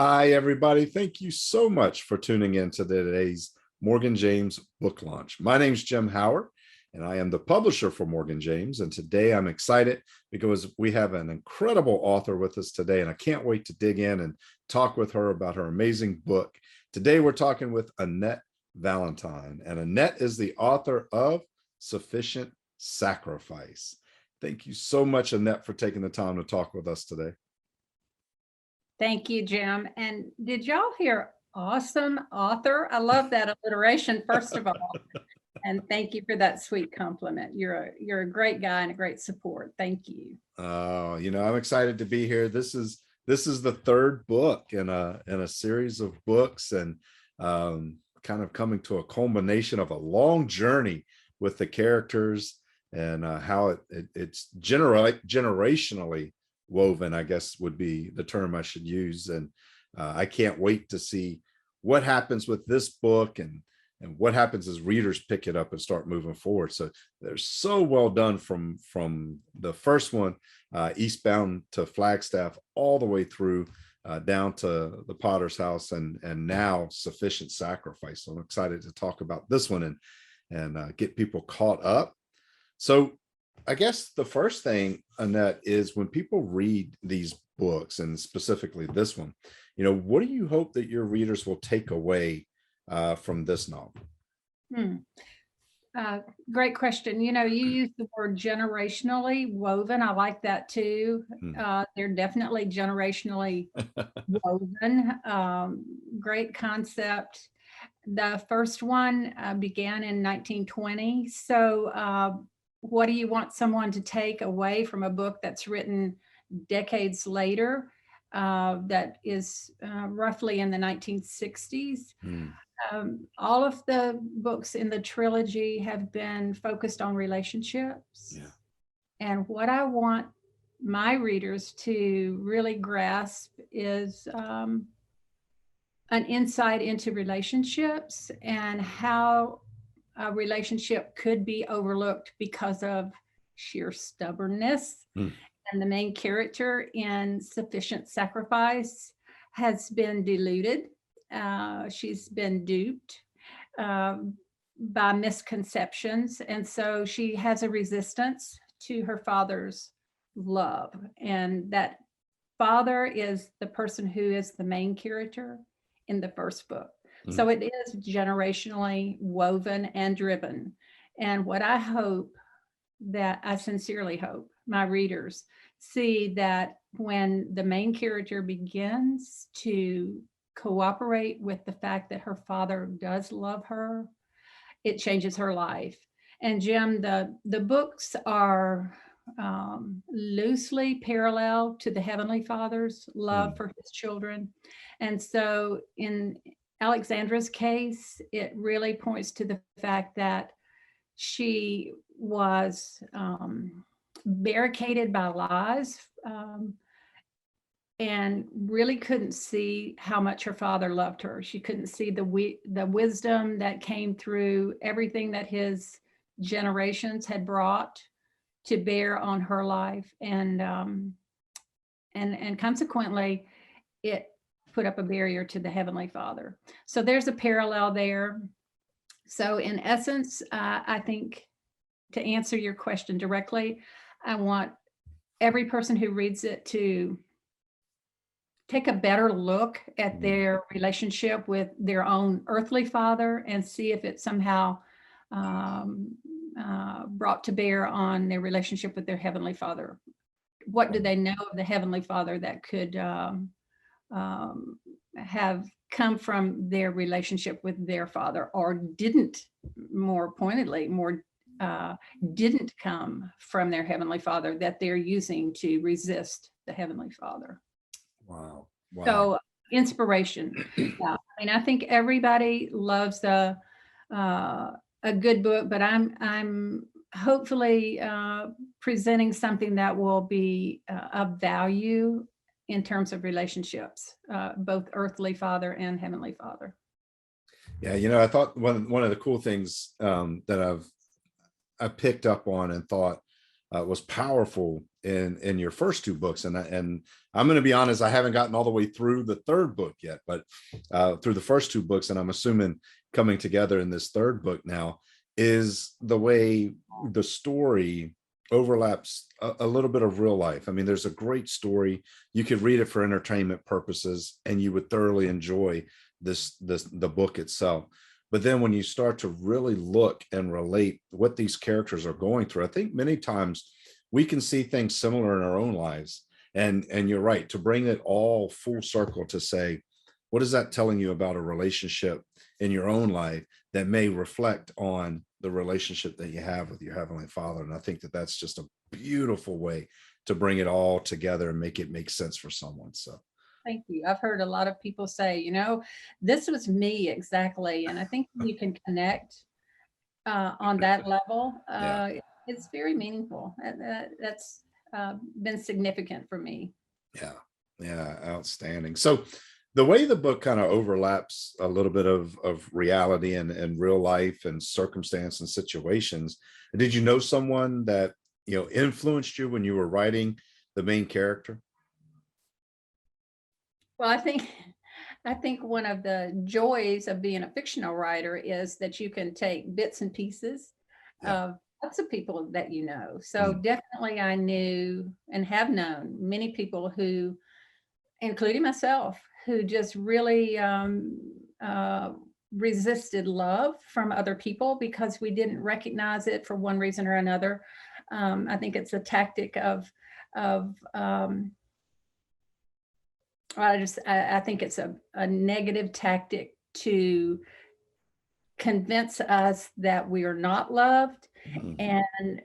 Hi, everybody. Thank you so much for tuning in to today's Morgan James book launch. My name is Jim Howard, and I am the publisher for Morgan James. And today I'm excited because we have an incredible author with us today, and I can't wait to dig in and talk with her about her amazing book. Today, we're talking with Annette Valentine, and Annette is the author of Sufficient Sacrifice. Thank you so much, Annette, for taking the time to talk with us today. Thank you, Jim. And did y'all hear awesome author? I love that alliteration, first of all. And thank you for that sweet compliment. You're a great guy and a great support. Thank you. I'm excited to be here. This is the third book in a series of books, and kind of coming to a culmination of a long journey with the characters and how it's generationally woven, I guess would be the term I should use. And I can't wait to see what happens with this book and what happens as readers pick it up and start moving forward. So they're so well done from the first one, Eastbound to Flagstaff, all the way through down to the Potter's House and now Sufficient Sacrifice. So I'm excited to talk about this one and get people caught up. So I guess the first thing, Annette, is when people read these books, and specifically this one, what do you hope that your readers will take away from this novel? Great question. You use the word generationally woven. I like that too. They're definitely generationally woven. Great concept. The first one began in 1920. So what do you want someone to take away from a book that's written decades later, that is roughly in the 1960s? All of the books in the trilogy have been focused on relationships. Yeah. And what I want my readers to really grasp is an insight into relationships and how a relationship could be overlooked because of sheer stubbornness. And the main character in Sufficient Sacrifice has been deluded. She's been duped by misconceptions. And so she has a resistance to her father's love. And that father is the person who is the main character in the first book. So it is generationally woven and driven. And what I sincerely hope my readers see, that when the main character begins to cooperate with the fact that her father does love her, it changes her life. And Jim, the books are loosely parallel to the Heavenly Father's love for his children. And so in Alexandra's case, it really points to the fact that she was barricaded by lies and really couldn't see how much her father loved her. She couldn't see the wisdom that came through everything that his generations had brought to bear on her life, and consequently, it put up a barrier to the Heavenly Father. So there's a parallel there. So in essence, I think, to answer your question directly, I want every person who reads it to take a better look at their relationship with their own earthly father and see if it somehow brought to bear on their relationship with their Heavenly Father. What do they know of the Heavenly Father that could have come from their relationship with their father, or didn't, more pointedly, didn't come from their Heavenly Father, that they're using to resist the Heavenly Father? Wow. So inspiration. Yeah. I think everybody loves a good book, but I'm hopefully presenting something that will be of value in terms of relationships, both earthly father and Heavenly Father. Yeah, I thought one of the cool things that I picked up on and thought was powerful in your first two books, and I'm going to be honest, I haven't gotten all the way through the third book yet, but through the first two books, and I'm assuming coming together in this third book now, is the way the story overlaps a little bit of real life. I mean, there's a great story. You could read it for entertainment purposes and you would thoroughly enjoy the book itself. But then when you start to really look and relate what these characters are going through, I think many times we can see things similar in our own lives. And you're right, to bring it all full circle to say, what is that telling you about a relationship in your own life that may reflect on the relationship that you have with your Heavenly Father? And I think that that's just a beautiful way to bring it all together and make it make sense for someone. So thank you. I've heard a lot of people say, this was me exactly. And I think you can connect on that level. yeah, It's very meaningful. That's been significant for me. yeah, outstanding. So the way the book kind of overlaps a little bit of reality and real life and circumstance and situations, did you know someone that influenced you when you were writing the main character? Well, I think one of the joys of being a fictional writer is that you can take bits and pieces Yeah. of lots of people that So definitely I knew and have known many people who, including myself, who just really resisted love from other people because we didn't recognize it for one reason or another. I think it's a tactic of I think it's a negative tactic to convince us that we are not loved. And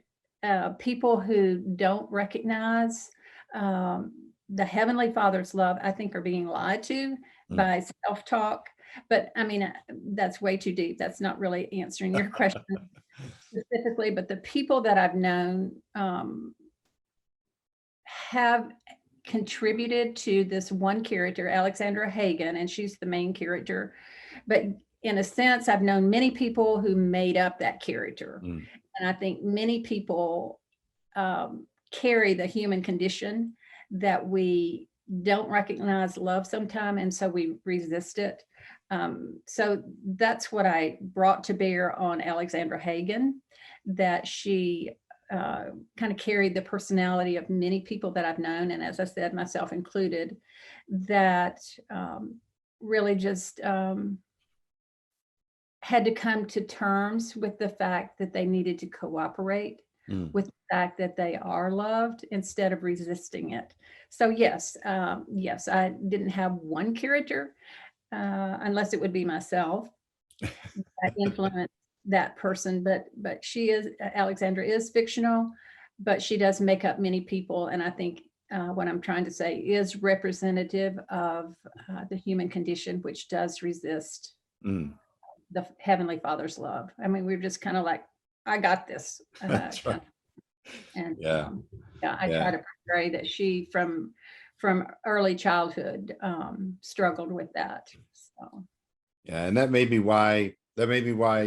people who don't recognize the Heavenly Father's love, I think, are being lied to by self-talk. But I mean, that's way too deep. That's not really answering your question specifically, but the people that I've known have contributed to this one character, Alexandra Hagan, and she's the main character. But in a sense, I've known many people who made up that character. And I think many people carry the human condition that we don't recognize love sometimes, and so we resist it. So that's what I brought to bear on Alexandra Hagan, that she kind of carried the personality of many people that I've known, and as I said, myself included, that really just had to come to terms with the fact that they needed to cooperate with the fact that they are loved instead of resisting it. So yes, I didn't have one character, unless it would be myself, that influenced that person, but Alexandra is fictional, but she does make up many people. And I think what I'm trying to say is representative of the human condition, which does resist the Heavenly Father's love. I mean, we're just kind of like, I got this. That's right. And I Yeah. try to portray that she from early childhood struggled with that. So Yeah, and that may be why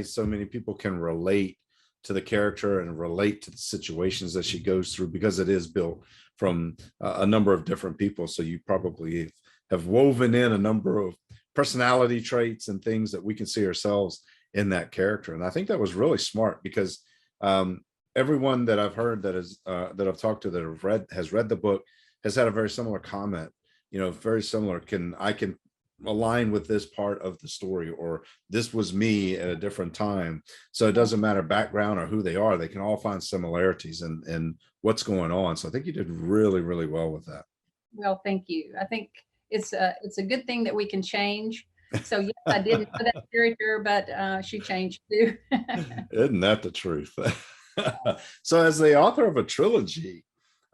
so many people can relate to the character and relate to the situations that she goes through, because it is built from a number of different people. So you probably have woven in a number of personality traits and things that we can see ourselves in that character. And I think that was really smart, because everyone that I've heard that I've talked to that has read the book has had a very similar comment. Very similar. I can align with this part of the story, or this was me at a different time. So it doesn't matter background or who they are, they can all find similarities in what's going on. So I think you did really, really well with that. well, thank you. I think it's a good thing that we can change. So yes, I didn't know that character, but she changed too. Isn't that the truth? So as the author of a trilogy,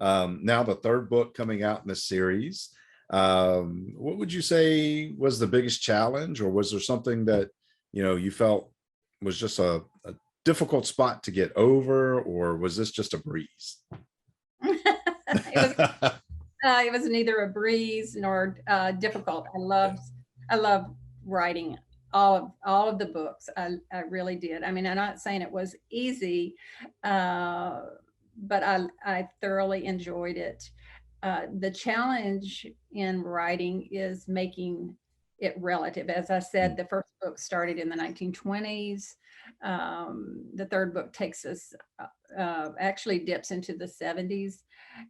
now the third book coming out in the series, what would you say was the biggest challenge, or was there something that you felt was just a difficult spot to get over, or was this just a breeze? It was neither a breeze nor difficult. I love writing all of the books. I really did. I mean, I'm not saying it was easy, but I thoroughly enjoyed it. The challenge in writing is making it relative. As I said, the first book started in the 1920s. The third book takes us, actually dips into the 70s.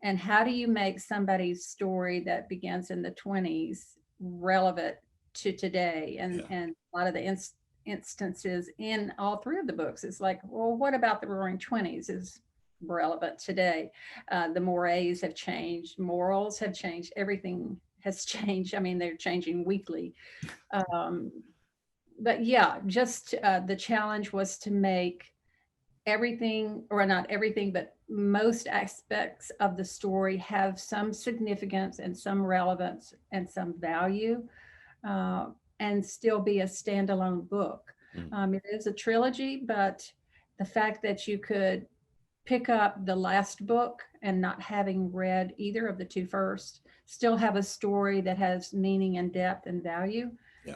And how do you make somebody's story that begins in the 20s relevant to today? And a lot of the instances in all three of the books, it's like, well, what about the Roaring Twenties is relevant today? The mores have changed, morals have changed, everything has changed. I mean, they're changing weekly. But yeah, just the challenge was to make everything, or not everything, but most aspects of the story have some significance and some relevance and some value, and still be a standalone book. It is a trilogy, but the fact that you could pick up the last book and not having read either of the two first, still have a story that has meaning and depth and value. Yeah.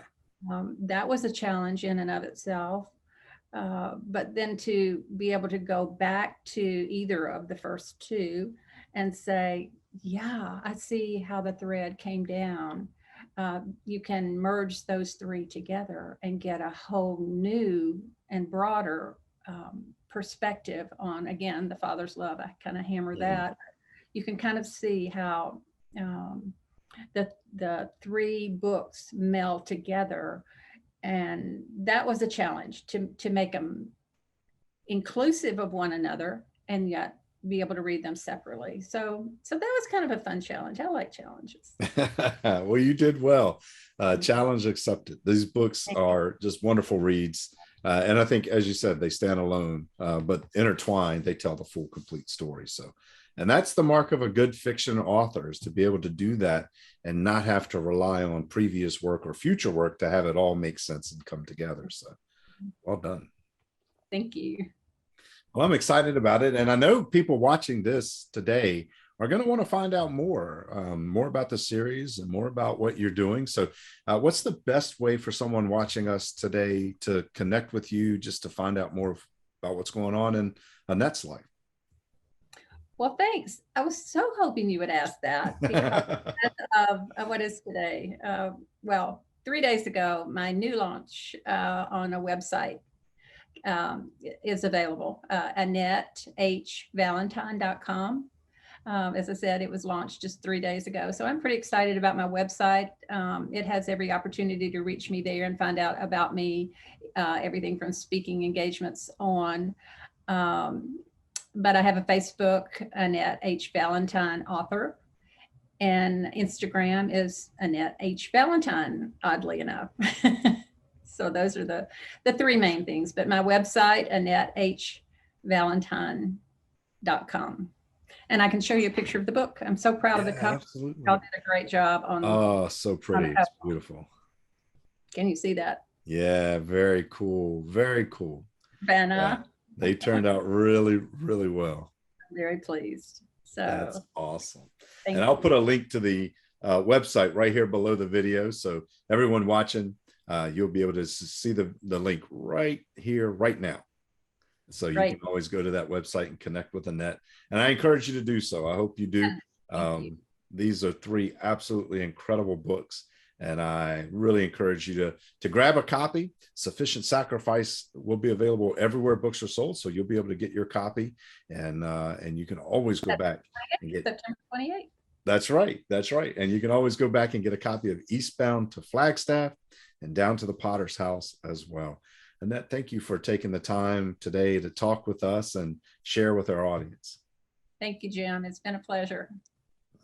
That was a challenge in and of itself. But then to be able to go back to either of the first two and say, yeah, I see how the thread came down. You can merge those three together and get a whole new and broader perspective on, again, the Father's love. I kind of hammer that. You can kind of see how the three books meld together. And that was a challenge to make them inclusive of one another and yet be able to read them separately. So that was kind of a fun challenge. I like challenges. Well, you did well. Challenge accepted. These books are just wonderful reads. And I think, as you said, they stand alone, but intertwined, they tell the full, complete story. So, and that's the mark of a good fiction author, is to be able to do that and not have to rely on previous work or future work to have it all make sense and come together. So well done. Thank you. Well, I'm excited about it. And I know people watching this today are going to want to find out more about the series and more about what you're doing. So what's the best way for someone watching us today to connect with you, just to find out more about what's going on in Annette's life? Well, thanks. I was so hoping you would ask that, because what is today? Well, 3 days ago, my new launch on a website is available, AnnetteValentine.com. As I said, it was launched just 3 days ago. So I'm pretty excited about my website. It has every opportunity to reach me there and find out about me, everything from speaking engagements on. But I have a Facebook, Annette H. Valentine author, and Instagram is Annette H. Valentine, oddly enough. So those are the three main things. But my website, AnnetteHValentine.com. And I can show you a picture of the book. I'm so proud of the cover. Absolutely. Y'all did a great job on. Oh, so pretty. It's beautiful. Can you see that? Yeah, very cool. Very cool. Vanna. Yeah, they turned out really, really well. I'm very pleased. So that's awesome. And I'll put a link to the website right here below the video. So everyone watching, you'll be able to see the link right here, right now. So you can always go to that website and connect with Annette. And I encourage you to do so. I hope you do. These are three absolutely incredible books. And I really encourage you to grab a copy. Sufficient Sacrifice will be available everywhere books are sold. So you'll be able to get your copy, and you can always go back and get September 28th. That's right. That's right. And you can always go back and get a copy of Eastbound to Flagstaff and Down to the Potter's House as well. Annette, thank you for taking the time today to talk with us and share with our audience. Thank you, Jim. It's been a pleasure.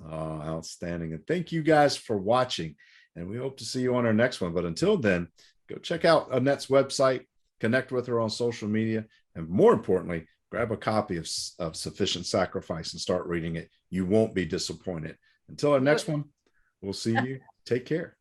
Oh, outstanding. And thank you guys for watching. And we hope to see you on our next one. But until then, go check out Annette's website, connect with her on social media, and more importantly, grab a copy of Sufficient Sacrifice and start reading it. You won't be disappointed. Until our next one, we'll see you. Take care.